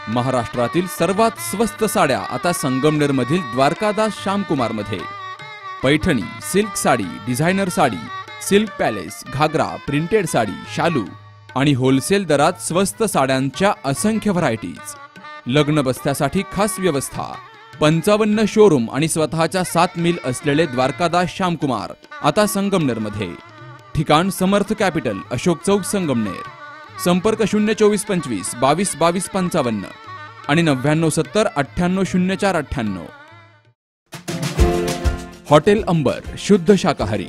महाराष्ट्रातील सर्वात स्वस्त साड्या आता संगमनेर मधील द्वारकादास श्यामकुमार मध्ये। Paithani, silk sari, designer sari, silk palace, ghagra, printed sari, शालू आणि होलसेल दरात स्वस्त साड्यांच्या असंख्य व्हरायटीज। लग्न बस्त्यासाठी खास व्यवस्था, 55 शोरूम आणि स्वतःच्या 7 मिल असलेले द्वारकादास श्यामकुमार आता संगमनेर मध्ये। ठिकाण समर्थ कॅपिटल, अशोक चौक, संगमनेर। संपर्क 02425 22 22 55 आणि 9970 98 04 98। हॉटेल अंबर, शुद्ध शाकाहारी,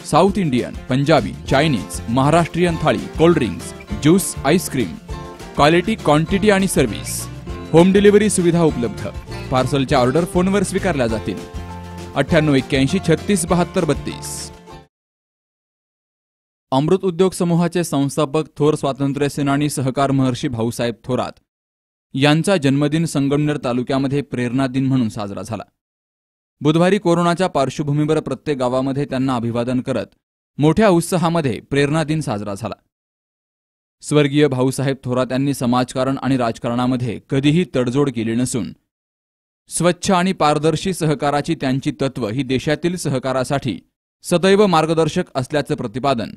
south Indian, Punjabi, Chinese, Maharashtrian thali, cold drinks, juice, ice cream, quality, quantity आणि सर्व्हिस। होम डिलिव्हरी सुविधा उपलब्ध। पार्सलच्या ऑर्डर फोनवर स्वीकारल्या जातील। 9881 36 72 32। अमृत उद्योग समूहाचे संस्थापक थोर स्वातंत्र्य सेनानी सहकार महर्षी भाऊसाहेब थोरात यांचा जन्मदिन संगमनेर तालुक्यामध्ये प्रेरणा दिन म्हणून साजरा झाला। बुधवारी कोरोनाच्या पार्श्वभूमीवर प्रत्येक गावामध्ये त्यांना अभिवादन करत मोठ्या उत्साहामध्ये प्रेरणा दिन साजरा झाला। स्वर्गीय भाऊसाहेब थोरात यांनी समाजकारण आणि राजकारणामध्ये कधीही तडजोड केली नसून स्वच्छ आणि पारदर्शी सहकाराची त्यांची तत्व ही देशातील सहकारासाठी सदैव मार्गदर्शक असल्याचे प्रतिपादन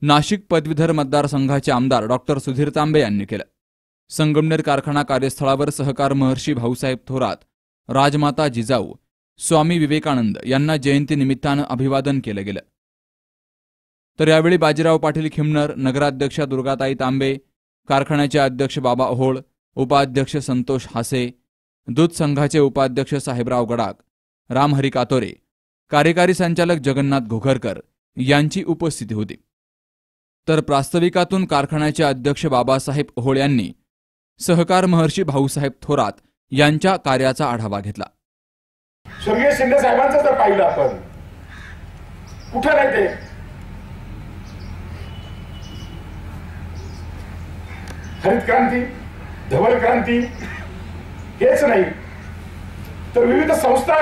नाशिक पदवीधर मतदारसंघाचे आमदार डॉक्टर सुधीर तांबे यांनी केलं। संगमनेर कारखाना कार्यस्थळावर सहकार महर्षी भाऊसाहेब थोरात, राजमाता जिजाऊ, स्वामी विवेकानंद यांना जयंतीनिमित्तानं अभिवादन केलं गेलं। तर यावेळी बाजीराव पाटील खिमनर, नगराध्यक्षा दुर्गाताई तांबे, कारखान्याचे अध्यक्ष बाबा ओहोळ, उपाध्यक्ष संतोष हासे, दूध संघाचे उपाध्यक्ष साहेबराव गडाक, रामहरी कातोरे, कार्यकारी संचालक जगन्नाथ घोघरकर यांची उपस्थिती होती। तर प्रास्ताविकातून कारखान्याचे अध्यक्ष बाबासाहेब ओहोळ यांनी सहकार महर्षी भाऊसाहेब थोरात यांच्या कार्याचा आढावा घेतला। स्वर्गीय शिंदे साहेबांचं जर पाहिलं आपण, कुठे नाही ते हरित क्रांती, धवल क्रांती हेच नाही तर विविध संस्था,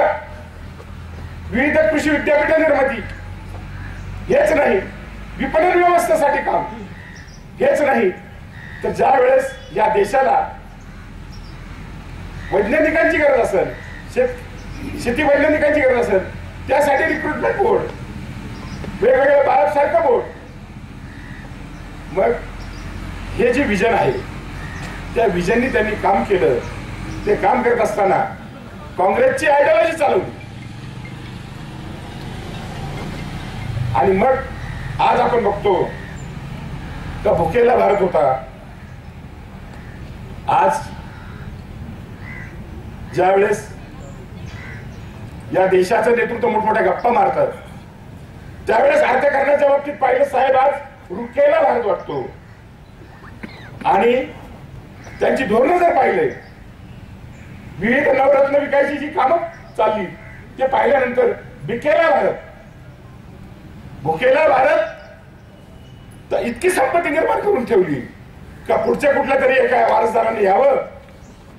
विविध कृषी विद्यापीठ निर्मिती हेच नाही, विपणन व्यवस्थेसाठी काम हेच नाही तर ज्या वेळेस या देशाला वैज्ञानिकांची गरज असेल, शेती वैज्ञानिकांची गरज असेल, त्यासाठी रिक्रुटमेंट बोर्ड, वेगवेगळे बाळासारखं बोर्ड, मग हे जे विजन आहे त्या विजननी त्यांनी काम केलं। ते काम करत असताना काँग्रेसची आयडियोलॉजी चालवली आणि मग आज आपण बघतो का भुकेला भारत होता। आज ज्यावेळेस या देशाचं नेतृत्व मोठमोठ्या गप्पा मारतात त्यावेळेस अर्थकारणाच्या बाबतीत पाहिलं साहेब आज रुकेला भारत वाटतो आणि त्यांची धोरणं जर पाहिले, विविध नवरत्न विकायची जी कामं चालली ते पाहिल्यानंतर बिकेला भारत, भुकेला भारत तर इतकी संपत्ती निर्माण करून ठेवली का पुढच्या कुठल्या तरी एका वारसदाराने यावं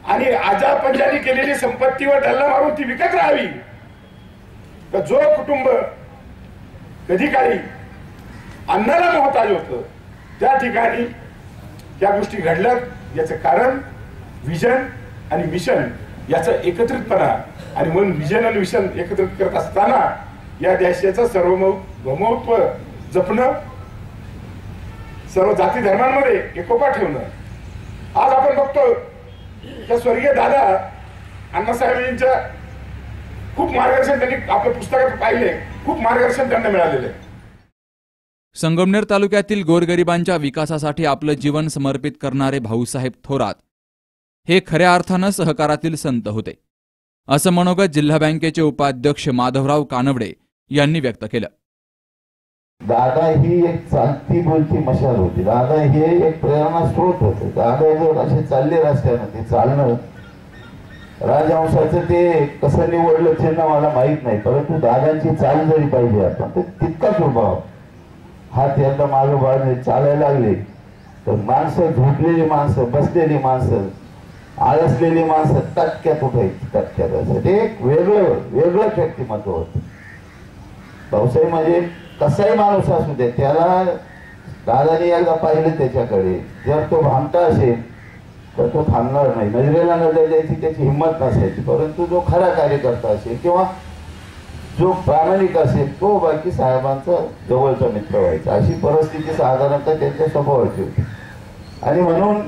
आणि आजा पंजानी केलेली संपत्तीवर डल्ला मारून ती विकत राहावी। तर जो कुटुंब कधी काळी अन्नाला मोहताज होतं त्या ठिकाणी त्या गोष्टी घडल्यात। याचं कारण विजन आणि मिशन याचा एकत्रितपणा आणि म्हणून विजन आणि मिशन एकत्रित करत असताना या देशाचं सार्वभौमत्व जपणं, सर्व जाती धर्मांमध्ये एकोपा ठेवणं। आज आपण बघतो त्या स्वर्गीय दादा अण्णासाहेबांच्या खूप मार्गदर्शन त्यांनी आपल्या पुस्तकात पाहिले, खूप मार्गदर्शन त्यांना मिळालेले। संगमनेर तालुक्यातील गोरगरिबांच्या विकासासाठी आपलं जीवन समर्पित करणारे भाऊसाहेब थोरात हे खऱ्या अर्थानं सहकारातील संत होते, असं मनोगत जिल्हा बँकेचे उपाध्यक्ष माधवराव कानवडे यांनी व्यक्त केलं। दादा ही एक चालती बोलती मशाल होती। दादा हे एक प्रेरणा स्रोत होते। दादा जर असे चालले रस्त्यामध्ये चालणं, राजवंशाचं ते कसं निवडलं ते मला माहित नाही, परंतु दादांची चाल जरी पाहिजे आपण तर तितकाच उभा हात यांना मागं बाळगले चालायला लागले तर माणसं, झोपलेली माणसं, बसलेली माणसं, आळसलेली माणसं तटक्यात उठायची, तटक्यात असं ते एक वेगळं व्यक्तिमत्व होतं। भाऊसाहेब म्हणजे कसाही माणूस असू दे त्याला दादाने एकदा पाहिलं त्याच्याकडे, जर तो भामटा असेल तर तो थांबणार नाही. नजरेला नजर द्यायची त्याची हिंमत नसायची. परंतु जो खरा कार्यकर्ता असेल किंवा जो प्रामाणिक असेल तो बाकी साहेबांचा जवळचा मित्र व्हायचा. अशी परिस्थिती साधारणतः त्यांच्या स्वभावाची होती. आणि म्हणून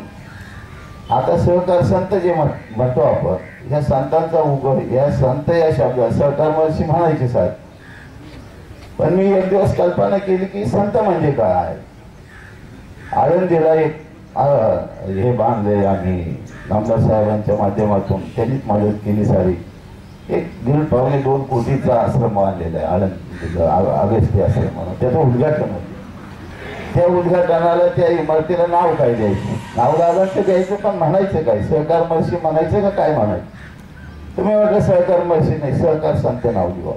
आता सहकार संत जे म्हणतो आपण, ह्या संतांचा उगम, या संत या शब्दात सहकार महर्षी म्हणायचे साहेब. पण मी एक दिवस कल्पना केली की संत म्हणजे काय. आळंदीला एक हे बांधले आम्ही नामदार साहेबांच्या माध्यमातून, त्यांनीच मदत केली सारी. एक 1.5-2 कोटीचा आश्रम बांधलेला आहे आळंदीला, अगस्ती आश्रम म्हणून. त्याचं उद्घाटन होतं. त्या उद्घाटनाला त्या इमारतीला नाव काय द्यायचं, नाव दादांचं द्यायचं, पण म्हणायचं काय, सहकार महर्षी म्हणायचं का काय म्हणायचं. तुम्ही म्हटलं सहकार महर्षी नाही, सहकार संत नाव दिवा.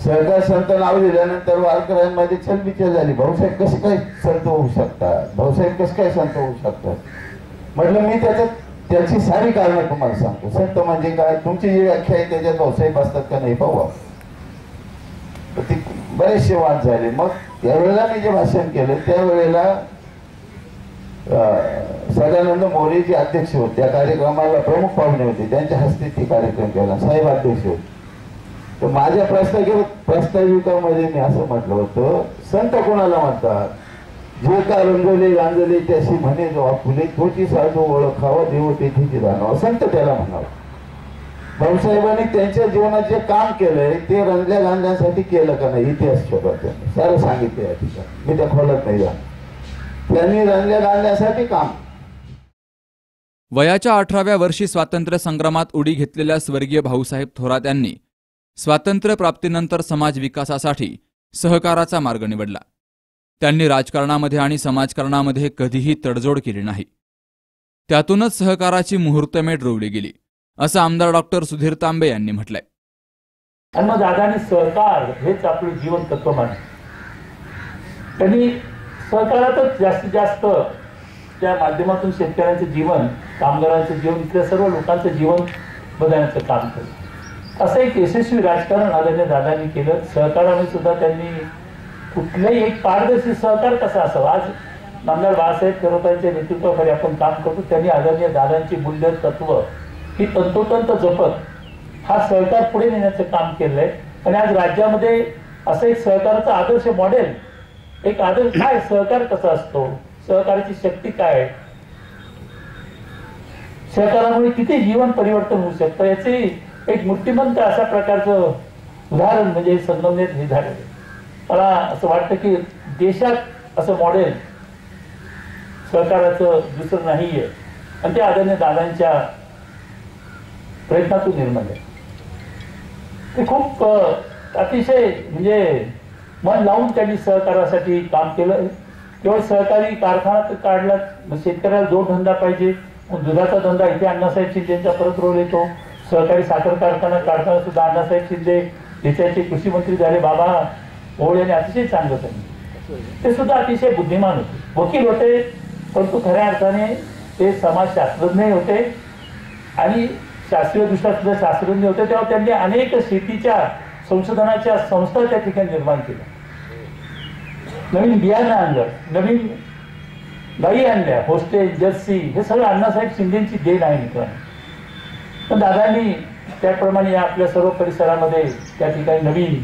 सहकार संत नाव दिल्यानंतर वारकऱ्यांमध्ये चलबिचल झाली. भाऊसाहेब कसे काय संत होऊ शकतात, भाऊसाहेब कसं काय संत होऊ शकतात. म्हटलं मी त्याची सारी कारणं तुम्हाला सांगतो. संत म्हणजे काय, तुमची जी व्याख्या आहे त्याच्यात भाऊसाहेब असतात का नाही पाहू. तर ती बरेचसे वाद झाले. मग त्यावेळेला मी जे भाषण केलं त्यावेळेला सदानंद मोरे जे अध्यक्ष होते, त्या कार्यक्रमाला प्रमुख पाहुणे होते, त्यांच्या हस्ते ते कार्यक्रम केला. साहेब अध्यक्ष होते. तर माझ्या प्रास्ताविकामध्ये मी असं म्हटलं होतं, संत कोणाला म्हणतात, जे का रंगले गांजले त्याशी म्हणे जो फुले, तोची साधू ओळखावा, देव तेथीची जाणावं, संत त्याला म्हणावं. भाऊसाहेबांनी त्यांच्या जीवनात जे काम केलंय ते रंगल्या गांधल्यासाठी केलं का नाही, इतिहास शोधत त्यांनी सारं सांगितलं या ठिकाणी. मी त्या खोलत नाही जा. त्यांनी रंगल्या गांधल्यासाठी काम. वयाच्या 18व्या वर्षी स्वातंत्र्य संग्रामात उडी घेतलेल्या स्वर्गीय भाऊसाहेब थोरात यांनी स्वातंत्र्य प्राप्तीनंतर समाज विकासासाठी सहकाराचा मार्ग निवडला. त्यांनी राजकारणामध्ये आणि समाजकारणामध्ये कधीही तडजोड केली नाही. त्यातूनच सहकाराची मुहूर्तमेढ रोवली गेली, असं आमदार डॉक्टर सुधीर तांबे यांनी म्हटलंय. आणि मग दादानी सहकार हेच आपलं जीवन तत्व मानलं. त्यांनी सहकारातच जास्तीत जास्त त्या माध्यमातून शेतकऱ्यांचं जीवन, कामगारांचं जीवन, इथल्या सर्व लोकांचं जीवन बदलण्याचं काम केलं. असं एक यशस्वी राजकारण आदरणीय दादांनी केलं. सहकारामध्ये सुद्धा त्यांनी कुठल्याही एक पारदर्शी सहकार कसा असावा. आज नामदार बाळासाहेब थोरातांच्या नेतृत्वाखाली आपण काम करतो. त्यांनी आदरणीय दादांची मूल्य तत्व ही तंतोतंत जपत हा सहकार पुढे नेण्याचं काम केलंय. आणि आज राज्यामध्ये असं एक सहकाराचं आदर्श मॉडेल, एक आदर्श काय, सहकार कसा असतो, सहकाराची शक्ती काय, सहकारामुळे किती जीवन परिवर्तन होऊ शकतं, याचे एक मूर्तिमंत अशा प्रकारचं उदाहरण म्हणजे संगमनेर हे झालेलं. मला असं वाटतं की देशात असं मॉडेल सहकाराचं दुसरं नाहीये. आणि ते आदरणीय दादांच्या प्रयत्नातून निर्माण आहे. ते खूप अतिशय म्हणजे मन लावून त्यांनी सहकारासाठी काम केलं. केवळ सहकारी कारखाना काढला, शेतकऱ्याला जोडधंदा पाहिजे, दुधाचा धंदा इथे अण्णासाहेब शिंदेचा परत रोल येतो. सहकारी साखर कारखाना सुद्धा अण्णासाहेब शिंदे देशाचे कृषी मंत्री झाले, बाबा ओळ यांनी अतिशय चांगलं सांगितलं. ते सुद्धा अतिशय बुद्धिमान होते, वकील होते, परंतु खऱ्या अर्थाने ते समाजशास्त्रज्ञ होते आणि शास्त्रीय दृष्ट्या सुद्धा शास्त्रज्ञ होते. तेव्हा त्यांनी अनेक शेतीच्या संशोधनाच्या संस्था त्या ठिकाणी निर्माण केल्या. नवीन बियाणं आणलं, नवीन गाई आणल्या, होस्टेल, जर्सी, हे सगळं अण्णासाहेब शिंदेची देण आहे मित्रांनो. पण दादांनी त्याप्रमाणे आपल्या सर्व परिसरामध्ये त्या ठिकाणी नवीन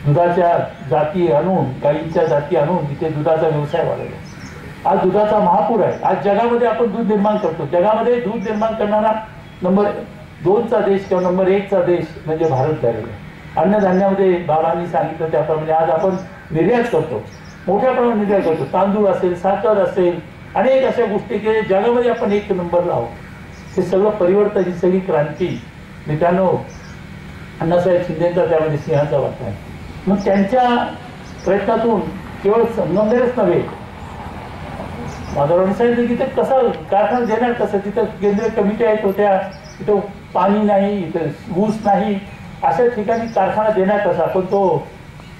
दुधाच्या जाती आणून, गाईंच्या जाती आणून इथे दुधाचा व्यवसाय वाढवला. आज दुधाचा महापूर आहे. आज जगामध्ये आपण दूध निर्माण करतो. जगामध्ये दूध निर्माण करणारा नंबर 2चा देश किंवा नंबर 1चा देश म्हणजे भारत झालेला आहे. अन्नधान्यामध्ये बाबांनी सांगितलं त्याप्रमाणे आज आपण निर्यात करतो, मोठ्या प्रमाणात निर्यात करतो. तांदूळ असेल, साखर असेल, अनेक अशा गोष्टी की जगामध्ये आपण 1 नंबरला आहोत. हे सगळं परिवर्तन, ही सगळी क्रांती मित्रांनो अण्णासाहेब शिंदेचा त्यामध्ये सिंहाचा वाटा आहे. मग त्यांच्या प्रयत्नातून केवळ संगमनेरच नव्हे, माधवरावांनी सांगितलं की ते कसं कारखाना देणार कसं, तिथं केंद्रीय कमिटी आहेत होत्या, तिथं पाणी नाही, इथं ऊस नाही, अशा ठिकाणी कारखाना देणार कसा. पण तो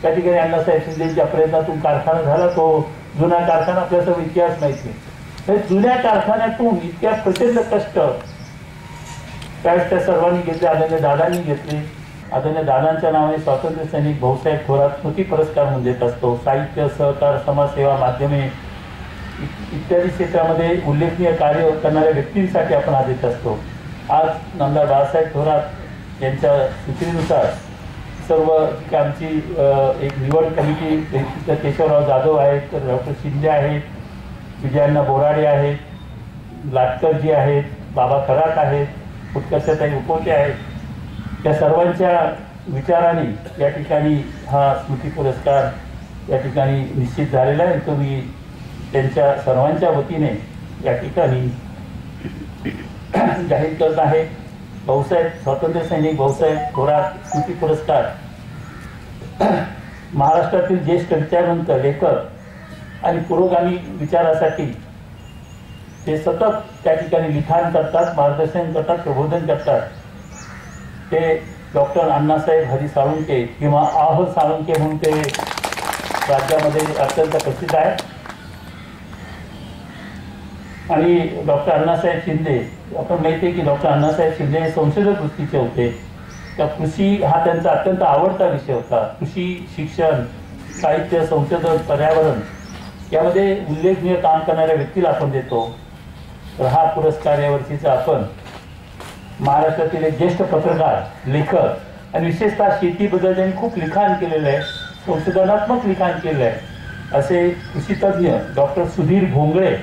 त्या ठिकाणी अण्णासाहेब शिंदेच्या प्रयत्नातून कारखाना झाला. तो जुना कारखाना आपल्या सर्व इतिहास माहिती आहे. जुन्या कारखान्यातून इतक्या प्रचंड कष्ट त्यावेळेस त्या सर्वांनी घेतले, आदरणीय दादांनी घेतले. आदरणीय दादांच्या नावाने स्वातंत्र्य सैनिक भाऊसाहेब थोरात स्मृती पुरस्कार म्हणून देत असतो. साहित्य, सहकार, समाजसेवा, माध्यमे इत्यादी क्षेत्रामध्ये उल्लेखनीय कार्य करणाऱ्या व्यक्तींसाठी आपण आज येत असतो. आज नामदार बाळासाहेब थोरात यांच्या सूचनेनुसार सर्व आमची एक निवड कमिटी, केशवराव जाधव आहेत, तर डॉक्टर शिंदे आहेत, विजयाण्णा बोराडे आहेत, लाटकरजी आहेत, बाबा खरात आहेत, उत्कर्षताई उपोटे आहेत, त्या सर्वांच्या विचाराने या ठिकाणी हा स्मृती पुरस्कार या ठिकाणी निश्चित झालेला आहे. तो मी त्यांच्या सर्वांच्या वतीने या ठिकाणी जाहीर करत आहे. भाऊसाहेब स्वातंत्र्य सैनिक भाऊसाहेब थोरात स्मृती पुरस्कार महाराष्ट्रातील ज्येष्ठ विचारवंत, लेखक आणि पुरोगामी विचारासाठी ते सतत त्या ठिकाणी लिखाण करतात, मार्गदर्शन करतात, प्रबोधन करतात. ते डॉक्टर अण्णासाहेब हरी साळुंके किंवा आह साळुंके म्हणून ते राज्यामध्ये अत्यंत प्रसिद्ध आहे. आणि डॉक्टर अण्णासाहेब शिंदे, आपण माहिती आहे की डॉक्टर अण्णासाहेब शिंदे हे संशोधक वृत्तीचे होते. त्या कृषी हा त्यांचा अत्यंत आवडता विषय होता. कृषी, शिक्षण, साहित्य, संशोधन, पर्यावरण यामध्ये उल्लेखनीय काम करणाऱ्या व्यक्तीला आपण देतो. तर हा पुरस्कार यावर्षीचा आपण महाराष्ट्रातील एक ज्येष्ठ पत्रकार, लेखक आणि विशेषतः शेतीबद्दल त्यांनी खूप लिखाण केलेलं आहे, संशोधनात्मक लिखाण केलेलं आहे, असे कृषीतज्ञ डॉक्टर सुधीर भोंगळे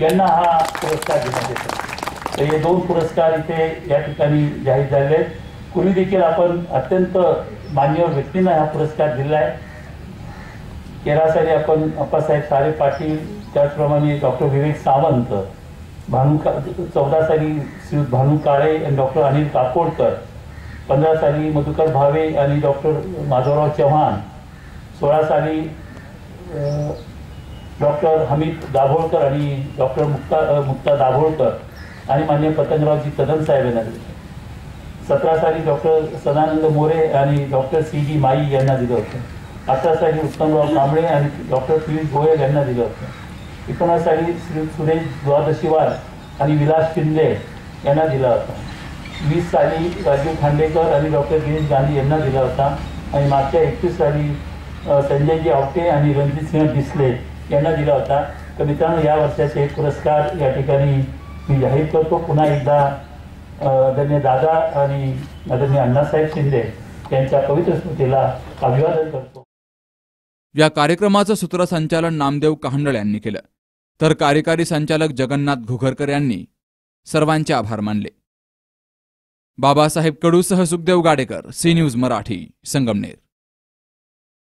यांना हा पुरस्कार देण्यात येतो. तर हे 2 पुरस्कार इथे या ठिकाणी जाहीर झालेले आहेत. पूर्वी देखील आपण अत्यंत मान्यवर व्यक्तींना हा पुरस्कार दिला आहे. 13 साली आपण अप्पासाहेब सारे पाटील, त्याचप्रमाणे डॉक्टर विवेक सावंत, 14 साली श्री भानू काळे आणि डॉक्टर अनिल काकोडकर, 15 साली मधुकर भावे आणि डॉक्टर माधवराव चव्हाण, 16 साली डॉक्टर हमीद दाभोळकर आणि डॉक्टर मुक्ता दाभोळकर आणि मान्य पतंगरावजी कदम साहेब यांना दिले. 17 साली डॉक्टर सदानंद मोरे आणि डॉक्टर C.G. माई यांना दिलं होतं. 18 साली उत्तमराव कांबळे आणि डॉक्टर पियुष गोयल यांना दिलं होतं. 19 साली श्री सुरेश द्वादशीवार आणि विलास शिंदे यांना दिला होता. 20 साली राजीव खांडेकर आणि डॉक्टर गिरीश गांधी यांना दिला होता. आणि मागच्या 21 साली संजयजी आवटे आणि रणजितसिंह डिसले यांना दिला होता. तर मित्रांनो, या वर्षाचे पुरस्कार या ठिकाणी मी जाहीर करतो. पुन्हा एकदा आदरणीय दादा आणि आदरणीय अण्णासाहेब शिंदे यांच्या पवित्र स्मृतीला अभिवादन करतो. या कार्यक्रमाचं सूत्रसंचालन नामदेव कहांडळ यांनी केलं, तर कार्यकारी संचालक जगन्नाथ घुघरकर यांनी सर्वांचे आभार मानले. बाबासाहेब कडूसह सुखदेव गाडेकर, सी न्यूज मराठी, संगमनेर.